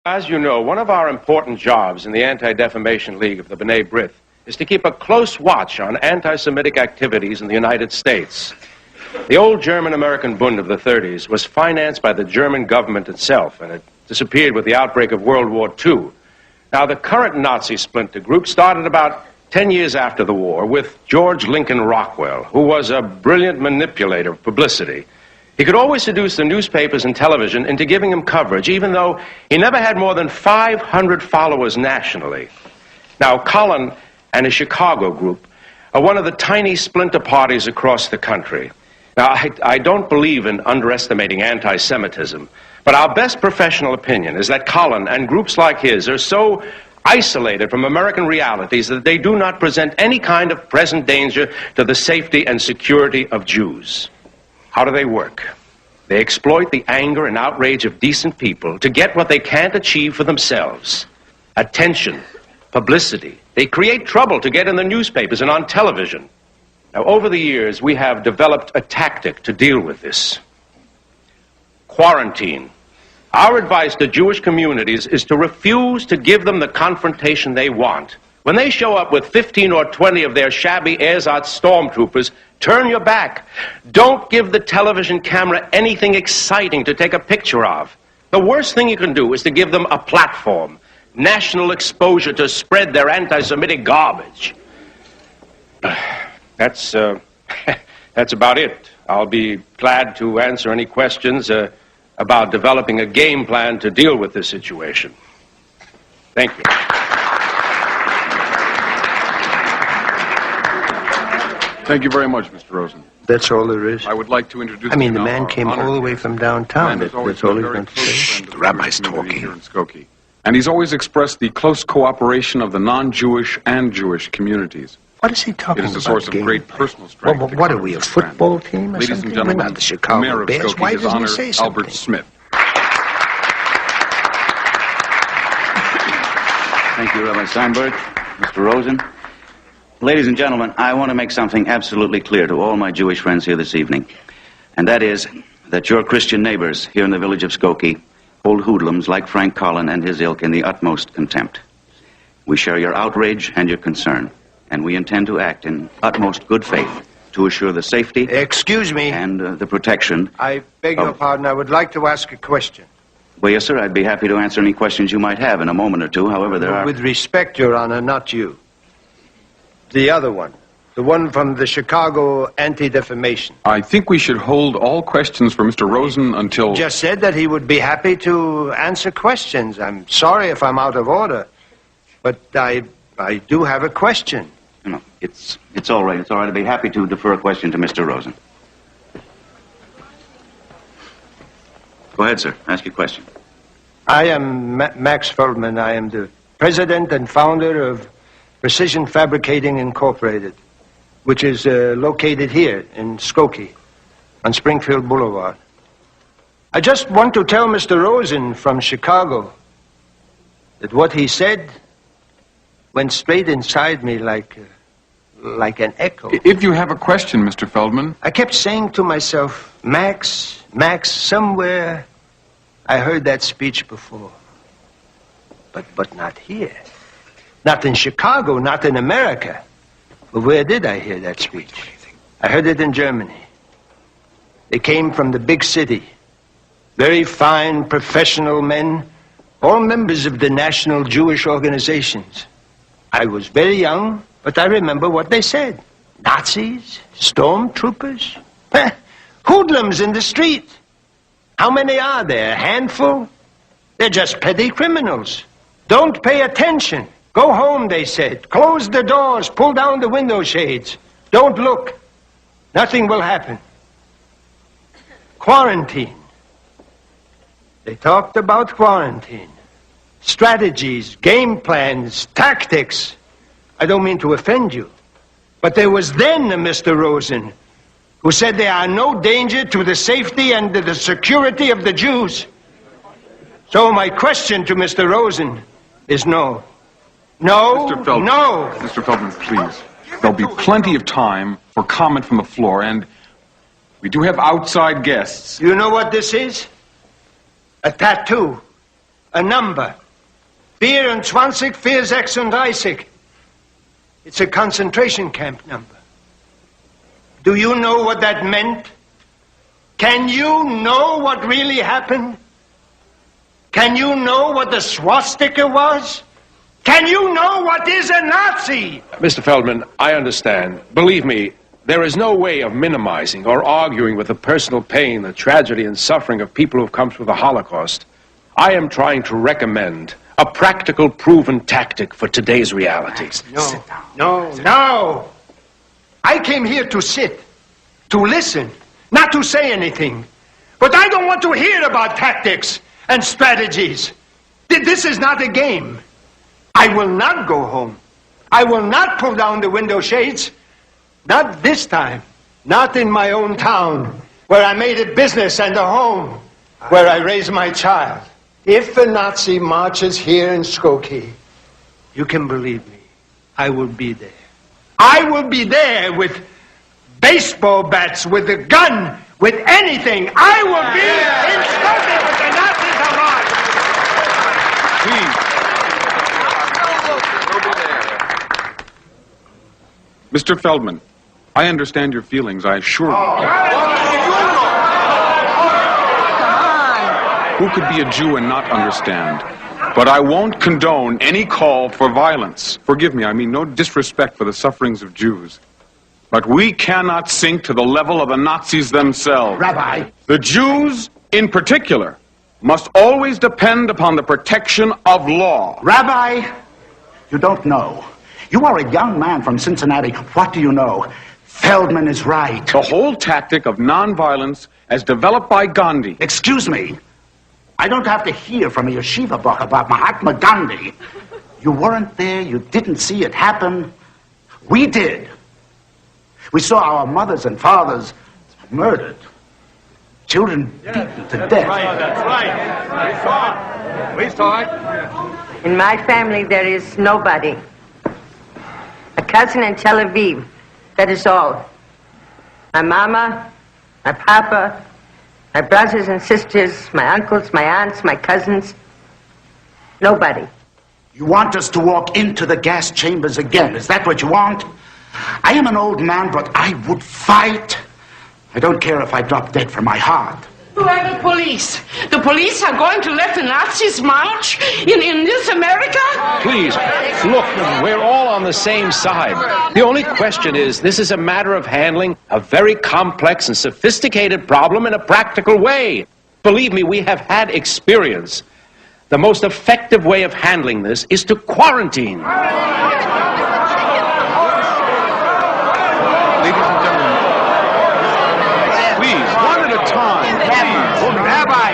As you know, one of our important jobs in the Anti-Defamation League of the B'nai B'rith is to keep a close watch on anti-Semitic activities in the United States. The old German-American Bund of the 30s was financed by the German government itself, and it disappeared with the outbreak of World War II. Now, the current Nazi splinter group started about 10 years after the war with George Lincoln Rockwell, who was a brilliant manipulator of publicity. He could always seduce the newspapers and television into giving him coverage, even though he never had more than 500 followers nationally. Now, Colin and his Chicago group are one of the tiny splinter parties across the country. Now, I don't believe in underestimating anti-Semitism, but our best professional opinion is that Colin and groups like his are so isolated from American realities that they do not present any kind of present danger to the safety and security of Jews. How do they work? They exploit the anger and outrage of decent people to get what they can't achieve for themselves. Attention, publicity. They create trouble to get in the newspapers and on television. Now, over the years, we have developed a tactic to deal with this. Quarantine. Our advice to Jewish communities is to refuse to give them the confrontation they want. When they show up with 15 or 20 of their shabby ersatz stormtroopers, turn your back. Don't give the television camera anything exciting to take a picture of. The worst thing you can do is to give them a platform, national exposure to spread their anti-Semitic garbage. That's about it. I'll be glad to answer any questions about developing a game plan to deal with this situation. Thank you. Thank you very much, Mr. Rosen. That's all there is? I would like to introduce the man came all the way from downtown. That's all he's going to say. The rabbi's talking. Here in Skokie. And he's always expressed the close cooperation of the non-Jewish and Jewish communities. What is he talking about? It is a source of great personal strength. Well, what are we, a football team or Ladies something? and gentlemen, We're not the Chicago Mayor of Bears. Skokie, Why His doesn't Honor he say something? Albert Smith. Thank you, Rabbi Steinberg, Mr. Rosen. Ladies and gentlemen, I want to make something absolutely clear to all my Jewish friends here this evening, and that is that your Christian neighbors here in the village of Skokie hold hoodlums like Frank Collin and his ilk in the utmost contempt. We share your outrage and your concern, and we intend to act in utmost good faith to assure the safety... Excuse me. ...and the protection... I beg your pardon. I would like to ask a question. Well, yes, sir. I'd be happy to answer any questions you might have in a moment or two. However, there are... With respect, Your Honor, not you. The other one. The one from the Chicago Anti-Defamation. I think we should hold all questions for Mr. Rosen until... He just said that he would be happy to answer questions. I'm sorry if I'm out of order, but I do have a question. No, it's all right. It's all right. I'd be happy to defer a question to Mr. Rosen. Go ahead, sir. Ask your question. I am Max Feldman. I am the president and founder of Precision Fabricating Incorporated, which is located here in Skokie on Springfield Boulevard. I just want to tell Mr. Rosen from Chicago that what he said went straight inside me like an echo. If you have a question, Mr. Feldman... I kept saying to myself, Max, somewhere I heard that speech before. But not here. Not in Chicago, not in America. But where did I hear that speech? I heard it in Germany. They came from the big city. Very fine, professional men, all members of the national Jewish organizations. I was very young, but I remember what they said. Nazis, stormtroopers, hoodlums in the street. How many are there? A handful? They're just petty criminals. Don't pay attention. Go home, they said. Close the doors. Pull down the window shades. Don't look. Nothing will happen. Quarantine. They talked about quarantine. Strategies, game plans, tactics. I don't mean to offend you, but there was then a Mr. Rosen who said there are no danger to the safety and the security of the Jews. So my question to Mr. Rosen is no. No, Mr. Feldman, no. Mr. Feldman, please. There'll be plenty of time for comment from the floor, and we do have outside guests. You know what this is? A tattoo. a number. 24, 36. It's a concentration camp number. Do you know what that meant? Can you know what really happened? Can you know what the swastika was? Can you know what is a Nazi? Mr. Feldman, I understand. Believe me, there is no way of minimizing or arguing with the personal pain, the tragedy, and suffering of people who have come through the Holocaust. I am trying to recommend a practical, proven tactic for today's reality. No. I came here to sit, to listen, not to say anything. But I don't want to hear about tactics and strategies. This is not a game. I will not go home. I will not pull down the window shades. Not this time. Not in my own town, where I made it business and a home, where I raised my child. If a Nazi marches here in Skokie, you can believe me, I will be there. I will be there with baseball bats, with a gun, with anything. I will be in Skokie with the Nazis on Mars. Please. Mr. Feldman, I understand your feelings, I assure you. Who could be a Jew and not understand? But I won't condone any call for violence. Forgive me, I mean no disrespect for the sufferings of Jews. But we cannot sink to the level of the Nazis themselves. Rabbi. The Jews, in particular, must always depend upon the protection of law. Rabbi, you don't know. You are a young man from Cincinnati. What do you know? Feldman is right. The whole tactic of nonviolence as developed by Gandhi. Excuse me. I don't have to hear from a yeshiva book about Mahatma Gandhi. You weren't there. You didn't see it happen. We did. We saw our mothers and fathers murdered. Children beaten to death. That's right. We saw it. In my family, there is nobody. A cousin in Tel Aviv. That is all. My mama, my papa, my brothers and sisters, my uncles, my aunts, my cousins. Nobody. You want us to walk into the gas chambers again? Is that what you want? I am an old man, but I would fight. I don't care if I drop dead from my heart. Who are the police? The police are going to let the Nazis march in this America? Please, look, we're all on the same side. The only question is, this is a matter of handling a very complex and sophisticated problem in a practical way. Believe me, we have had experience. The most effective way of handling this is to quarantine. Ladies and gentlemen, please, one at a time. Rabbi,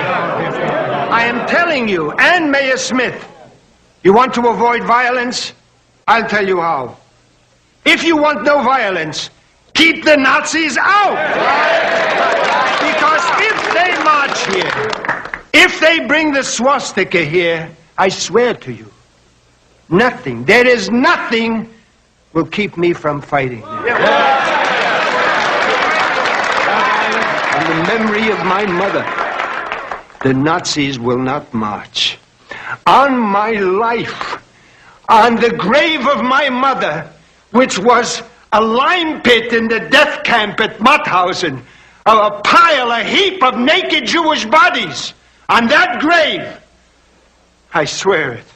I am telling you, and Mayor Smith, you want to avoid violence? I'll tell you how. If you want no violence, keep the Nazis out. Because if they march here, if they bring the swastika here, I swear to you, nothing, there is nothing will keep me from fighting. On the memory of my mother, the Nazis will not march. On my life, on the grave of my mother, which was a lime pit in the death camp at Mauthausen, a pile, a heap of naked Jewish bodies, on that grave, I swear it,